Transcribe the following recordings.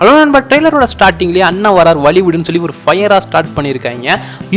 Hello நண்பா, ட்ரெய்லரோட ஸ்டார்டிங்லேயே அண்ணா வரார் வலிவிடுன்னு சொல்லி ஒரு ஃபயராக ஸ்டார்ட் பண்ணியிருக்காங்க.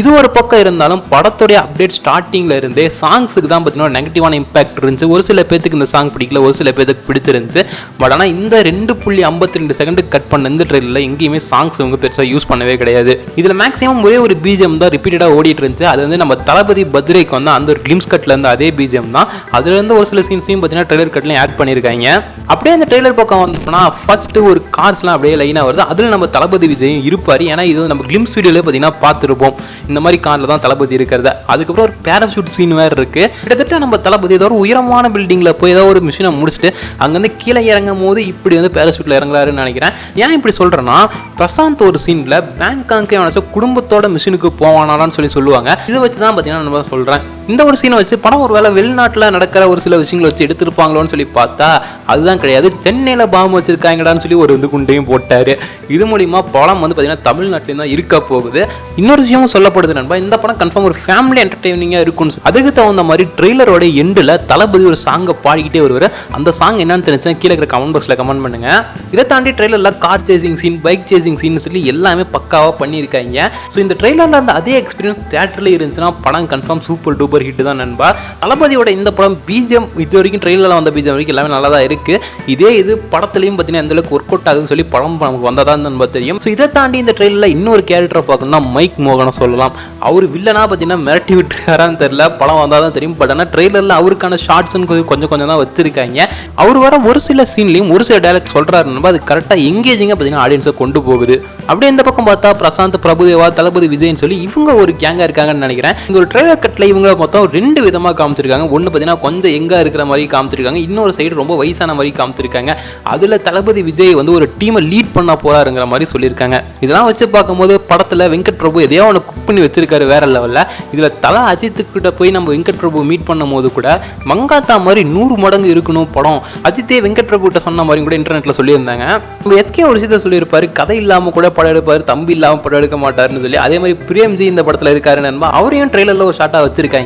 இது ஒரு பக்கம் இருந்தாலும் படத்துடைய அப்டேட் ஸ்டார்டிங்கில் இருந்தே சாங்ஸுக்கு தான் பார்த்தீங்கன்னா நெகட்டிவான இம்பாக்ட் இருந்துச்சு. ஒரு சில பேத்துக்கு இந்த சாங் பிடிக்கல, ஒரு சில பேத்துக்கு பிடிச்சிருந்துச்சு. பட் ஆனால் இந்த 2.52 செகண்டுக்கு கட் பண்ண இந்த ட்ரெயிலில் எங்கேயுமே சாங்ஸ் இவங்க பெருசாக யூஸ் பண்ணவே கிடையாது. இதில் மேக்ஸிமம் ஒரே ஒரு பிஜிஎம் தான் ரிப்பீட்டடாக ஓடிட்டு இருந்துச்சு. அது வந்து நம்ம தளபதி பத்ரேக்கு வந்து அந்த ஒரு கிளிம்ஸ் கட்டில் இருந்து அதே பிஜிஎம் தான். அதுலேருந்து ஒரு சில சீன்ஸையும் பார்த்தீங்கன்னா ட்ரெய்லர் கட்லையும் ஆட் பண்ணியிருக்காங்க. அப்படியே அந்த ட்ரெய்லர் பக்கம் வந்தோம்னா ஃபர்ஸ்ட் ஒரு கார்ஸ்லாம் அப்படியே லைனாக வருது. அதில் நம்ம தளபதி விஜயும் இருப்பார். ஏன்னா இது நம்ம கிளிம்ஸ் வீடியோவில் பார்த்தீங்கன்னா பார்த்துருப்போம், இந்த மாதிரி காரில் தான் தளபதி இருக்கிறத. அதுக்கப்புறம் ஒரு பேராஷூட் சீன் வேறு இருக்குது. கிட்டத்தட்ட நம்ம தளபதி ஏதோ ஒரு உயரமான பில்டிங்கில் போய் ஏதோ ஒரு மிஷினை முடிச்சுட்டு அங்கேருந்து கீழே இறங்கும் போது இப்படி வந்து பேராஷூட்டில் இறங்குறாருன்னு நினைக்கிறேன். ஏன் இப்படி சொல்கிறேன்னா, பிரசாந்த் ஒரு சீனில் பேங்காங்கே அவனை குடும்பத்தோட மிஷினுக்கு போவானான்னு சொல்லுவாங்க. இதை வச்சு தான் பார்த்தீங்கன்னா நம்ம சொல்கிறேன். இந்த ஒரு சீனை வச்சு படம் ஒரு வேளை வெளிநாட்டில் நடக்கிற ஒரு சில விஷயங்களை வச்சு எடுத்திருப்பாங்களோன்னு சொல்லி பார்த்தா அதுதான் கிடையாது. சென்னையில் பாம்பு வச்சிருக்காங்கடான்னு சொல்லி ஒரு குண்டையும் போட்டார். இது மூலிமா படம் வந்து பார்த்தீங்கன்னா தமிழ்நாட்டில் தான் இருக்க போகுது. இன்னொரு விஷயமும் சொல்லப்படுது நண்பா, இந்த படம் கன்ஃபார்ம் ஒரு ஃபேமிலி என்டர்டெய்னிங்காக இருக்கும்னு. அதுக்கு தகுந்த மாதிரி ட்ரெய்லரோட எண்டில் தளபதி ஒரு சாங்கை பாடிக்கிட்டே வருவார். அந்த சாங் என்னன்னு தெரிஞ்சா கீழே இருக்கிற கமெண்ட் பாக்ஸில் கமெண்ட் பண்ணுங்க. இதை தாண்டி ட்ரெய்லரில் car chasing scene, bike chasing scene சொல்லி எல்லாமே பக்காவாக பண்ணியிருக்காங்க. ஸோ இந்த ட்ரெய்லரில் அந்த அதே எக்ஸ்பீரியன்ஸ் தேட்டரில் இருந்துச்சுன்னா படம் கன்ஃபார்ம் சூப்பர் டூப்பர் ஹிட் தான் நண்பா. தளபதியோட இந்த படம் பிஜிஎம் இது வரைக்கும் ட்ரெய்லரில் வந்த பிஜிஎம் வரைக்கும் எல்லாமே நல்லா தான் இருக்குது. இதே இது படத்துலையும் பார்த்தீங்கன்னா எந்த அளவுக்கு ஒர்க் அவுட் ஆகுதுன்னு சொல்லி படம் நமக்கு வந்ததான் நண்பா தெரியும். ஸோ இதை தாண்டி இந்த ட்ரெயிலில் இன்னொரு கேரக்டரை பார்க்கணும்னா மைக் மோகனை சொல்லலாம். அவர் வில்லனா பார்த்தீங்கன்னா மிரட்டி விட்டுருக்காரான்னு தெரியல, படம் வந்தால் தான் தெரியும். பட் ஆனால் ட்ரெய்லரில் அவருக்கான ஷார்ட்ஸ்ன்னு கொஞ்சம் கொஞ்சம் தான் வச்சிருக்காங்க. அவர் வர ஒரு சில சீன்லையும் ஒரு சில டைலாக்ட் சொல்கிறாரு நண்பா, அது கரெக்டாக எங்கேஜிங்காக பார்த்தீங்கன்னா ஆடியன்ஸை கொண்டு போகுது. அப்படியே இந்த பக்கம் பார்த்தா பிரசாந்த், பிரபுதேவா, தளபதி விஜய்னு சொல்லி இவங்க ஒரு கேங்காக இருக்காங்கன்னு நினைக்கிறேன். இங்கே ஒரு ட்ரெய்லர் கட்டில் இவங்க மொத்தம் 2 விதமாக காமிச்சிருக்காங்க. ஒன்று பார்த்தீங்கன்னா கொஞ்சம் எங்கே இருக்கிற மாதிரி காமிச்சிருக்காங்க, இன்னொரு சைடு ரொம்ப வயசான மாதிரி காமிச்சிருக்காங்க. அதில் தளபதி விஜய் வந்து ஒரு டீமை லீட் பண்ண போறாருங்கிற மாதிரி சொல்லியிருக்காங்க. இதெல்லாம் வச்சு பார்க்கும்போது படத்தில் வெங்கட் பிரபு எதையோ ஒன்று குக் பண்ணி வச்சிருக்காரு வேற லெவலில். இதில் தலை அஜித்துக்கிட்ட போய் நம்ம வெங்கட் பிரபு மீட் பண்ணும் போது கூட மங்காத்தா மாதிரி 100 மடங்கு இருக்கணும் படம். அஜித்தே வெங்கட் பிரபு கிட்ட சொன்ன மாதிரி கூட இன்டர்நெட்டில் சொல்லியிருந்தாங்க. நம்ம எஸ்கே ஒரு விஷயத்த சொல்லியிருப்பாரு, கதை இல்லாமல் கூட படம் எடுப்பார், தம்பி இல்லாமல் படம் எடுக்க மாட்டாருன்னு சொல்லி. அதே மாதிரி பிரேம்ஜி இந்த படத்தில் இருக்காரு நண்பா, அவரையும் ட்ரெய்லரில் ஒரு ஷார்ட்டாக வச்சிருக்காங்க.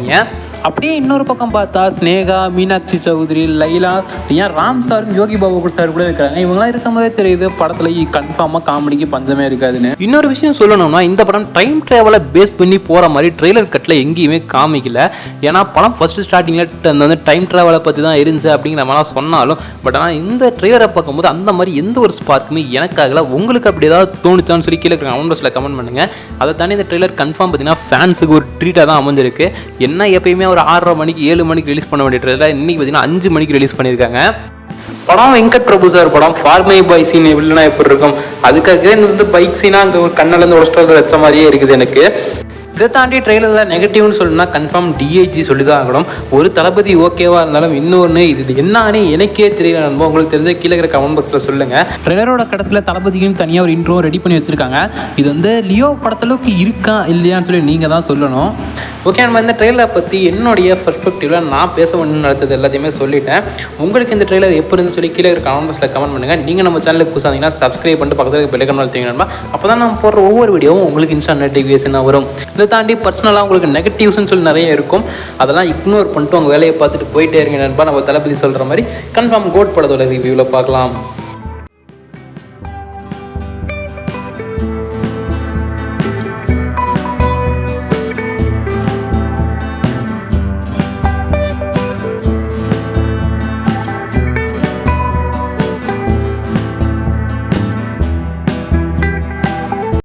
அப்படியே இன்னொரு பக்கம் பார்த்தா ஸ்னேகா, மீனாட்சி சௌத்ரி, லைலா, ஏன் ராம் சார், யோகி பாபு சார் கூட இருக்கிறாங்க. இவங்களாம் இருக்கும் போதே தெரியுது படத்தில் கன்ஃபார்மாக காமெடிக்கு பஞ்சமே இருக்காதுன்னு. இன்னொரு விஷயம் சொல்லணும்னா, இந்த படம் டைம் ட்ராவலை பேஸ் பண்ணி போகிற மாதிரி ட்ரெய்லர் கட்டில் எங்கேயுமே காமிக்கல. ஏன்னா படம் ஃபர்ஸ்ட் ஸ்டார்டிங்கில் அந்த டைம் ட்ராவலை பற்றி தான் இருந்துச்சு அப்படிங்கிற மாதிரிலாம் சொன்னாலும், பட் ஆனால் இந்த ட்ரெய்லரை பார்க்கும்போது அந்த மாதிரி எந்த ஒரு ஸ்பார்க்குமே எனக்காகல. உங்களுக்கு அப்படி ஏதாவது தோணுச்சான்னு சொல்லி கீழே கமெண்ட் பாக்ஸில் கமெண்ட் பண்ணுங்க. அதை தாண்டி இந்த ட்ரெய்லர் கன்ஃபார்ம் பார்த்தீங்கன்னா ஃபேன்ஸுக்கு ஒரு ட்ரீட்டாக தான் அமைஞ்சிருக்கு. என்ன எப்பயுமே ஒரு 6:30 மணிக்கு 7 மணிக்கு ரிலீஸ் பண்ண வேண்டிய ட்ரெய்லர் இன்னைக்கு பார்த்தீங்கன்னா 5 மணிக்கு ரிலீஸ் பண்ணியிருக்காங்க. படம் வெங்கட் பிரபு சார் படம். ஃபார்மை பாய் சீன் இல்லைன்னா எப்படி இருக்கும், அதுக்காக இந்த பைக் சீனா அந்த ஒரு கண்ணிலேருந்து உடச்சிட்டு வச்ச மாதிரியே இருக்குது எனக்கு. இதை தாண்டி ட்ரெய்லரில் நெகட்டிவ்னு சொல்லணும்னா கன்ஃபார்ம் டிஐஜி சொல்லி தான் ஆகணும். ஒரு தளபதி ஓகேவா இருந்தாலும் இன்னொன்று இது என்னன்னு எனக்கே தெரியல நண்பா. உங்களுக்கு தெரிஞ்ச கீழே இருக்கிற கமெண்ட் பாக்ஸில் சொல்லுங்கள். ட்ரெய்லரோட கடைசியில் தளபதிக்கும் தனியாக ஒரு இன்ட்ரோ ரெடி பண்ணி வச்சுருக்காங்க. இது வந்து லியோ படத்தளவுக்கு இருக்கா இல்லையான்னு சொல்லி நீங்கள் தான் சொல்லணும். ஓகே, நம்ம இந்த ட்ரெய்லரை பற்றி என்னுடைய பெர்ஸ்பெக்டிவில் நான் பேச வேணும்னு நினச்சது எல்லாத்தையுமே சொல்லிட்டேன். உங்களுக்கு இந்த ட்ரெய்லர் எப்படி இருந்து சொல்லி கீழே இருக்கிற கமெண்ட் பாக்ஸில் கமெண்ட் பண்ணுங்கள். நீங்கள் நம்ம சேனலுக்கு புதுசாக இருந்தீங்கன்னா சப்ஸ்கிரைப் பண்ணிட்டு பக்கத்தில் பெல் ஐகான் அழுத்திங்கன்னா அப்போ தான் நம்ம போடுற ஒவ்வொரு வீடியோவும் உங்களுக்கு இன்ஸ்டா நோட்டிஃபிகேஷனாக வரும். இதை தாண்டி பர்சனலாக உங்களுக்கு நெகட்டிவ்ஸ்ன்னு சொல்லி நிறைய இருக்கும், அதெல்லாம் இக்னோர் பண்ணிட்டு உங்கள் வேலையை பார்த்துட்டு போயிட்டே இருங்க நண்பா. நம்ம தளபதி சொல்கிற மாதிரி கன்ஃபார்ம் கோட் படத்தோட ரிவ்யூவில் பார்க்கலாம்.